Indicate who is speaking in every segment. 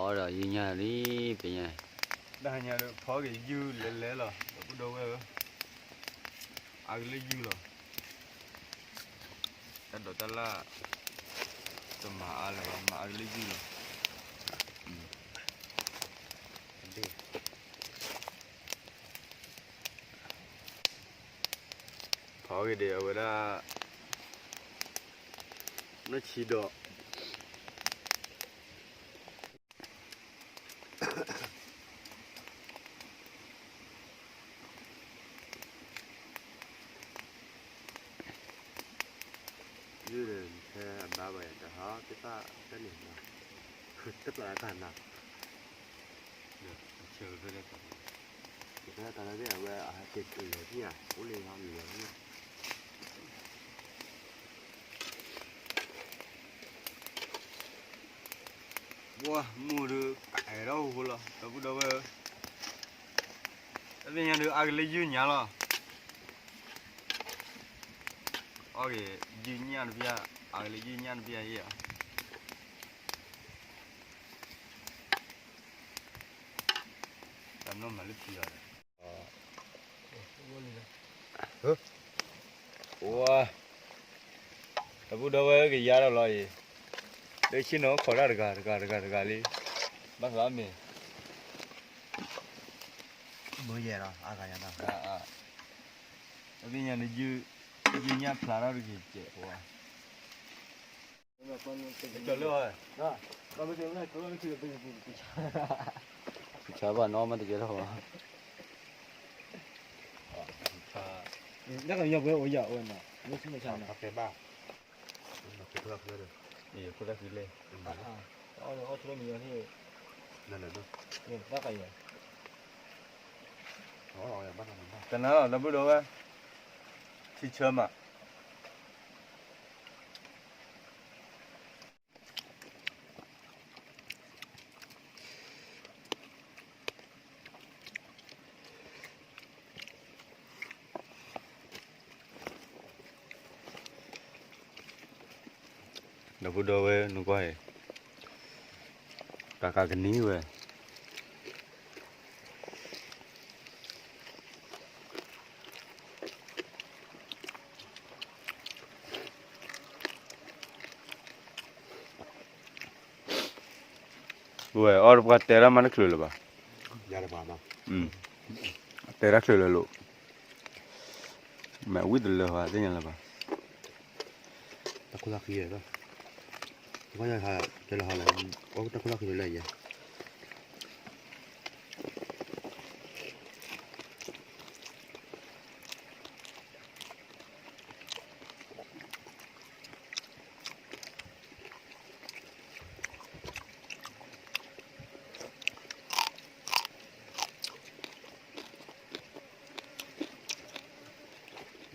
Speaker 1: phó rồi như nhà đi bây giờ
Speaker 2: Dah nhà được phó cái dư lẻ là bắt đầu rồi ăn lấy dư rồi ta đổ ta là tầm mà ăn lấy dư rồi phó cái điều rồi đó nó chỉ độ
Speaker 3: dư là theo ba bảy để họ cái ta cái này mà tức là cái nào
Speaker 2: chờ cái đấy
Speaker 3: cái ta nói cái là ở trên từ lửa thì à cũng liền họ lửa nha
Speaker 2: wow mua được cải đâu rồi tao bắt đầu rồi bây giờ được ăn lấy dư nhà rồi ok dư nhà bây giờ ăn lấy dư nhà bây giờ vậy nó mà lúc giờ wow tao bắt đầu với cái giá đó là gì để xin nó khỏi ra được đi bắt làm gì
Speaker 3: mới về rồi à cái nào
Speaker 2: bây giờ nó dư nhà phá ra được gì chứ wow cho luôn rồi
Speaker 3: đó còn bây giờ này tôi đang chưa bây
Speaker 1: chờ bà nó mà thì cái đó
Speaker 3: chắc là nhập với ổ dạo rồi mà nó không phải sao nào cái ba nó cái thuốc nữa được
Speaker 2: gì cô ta cứ lên
Speaker 3: nó cho mình thì này này nó rất là nhiều nó rồi bắt đầu
Speaker 2: cái nào nó bắt đầu á thì chờ mà nó bắt đầu với nó quay cả cái ní về Gue, और बात तेरा मन क्यों लगा?
Speaker 3: यार बाबा
Speaker 2: तेरा क्यों ले लो? मैं उधर ले हुआ देने लगा
Speaker 3: ta có là gì đó có nhà hà cái là hà là có ta có là gì này vậy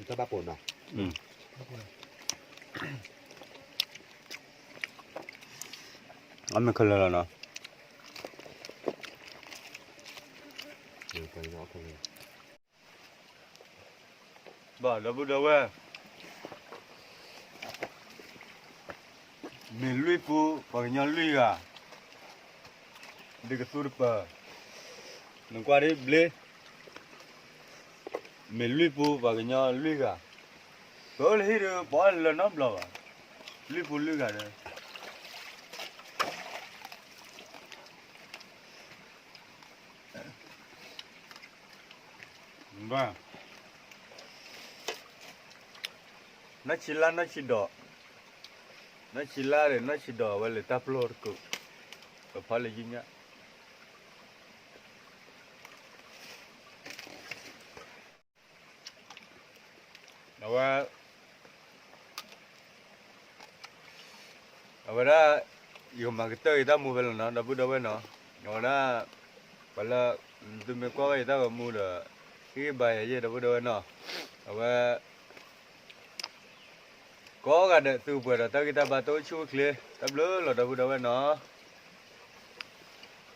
Speaker 3: ta bắt bồn à
Speaker 2: Ame khơi nó
Speaker 3: cái nó thôi
Speaker 2: bà nó bắt đầu á mình lui phu bằng nhau lui à đi cái tour bờ mình qua đi ble mình lui phu bằng nhau lui à rồi thì bỏ là nó lâu à lui phu lui à đấy vâng nó chỉ là nó chỉ đỏ nó chỉ là để nó chỉ đỏ và để ta upload cực và phải là gì nhá đó yêu mà cái tới ta mua về là nó đã bút đâu với nó đó phải là tụi mình qua cái ta mua được cái bài gì đã bút đâu với nó và có cái từ bữa đó ta kita bắt đầu chui kle, ta belum lo dah buat apa no.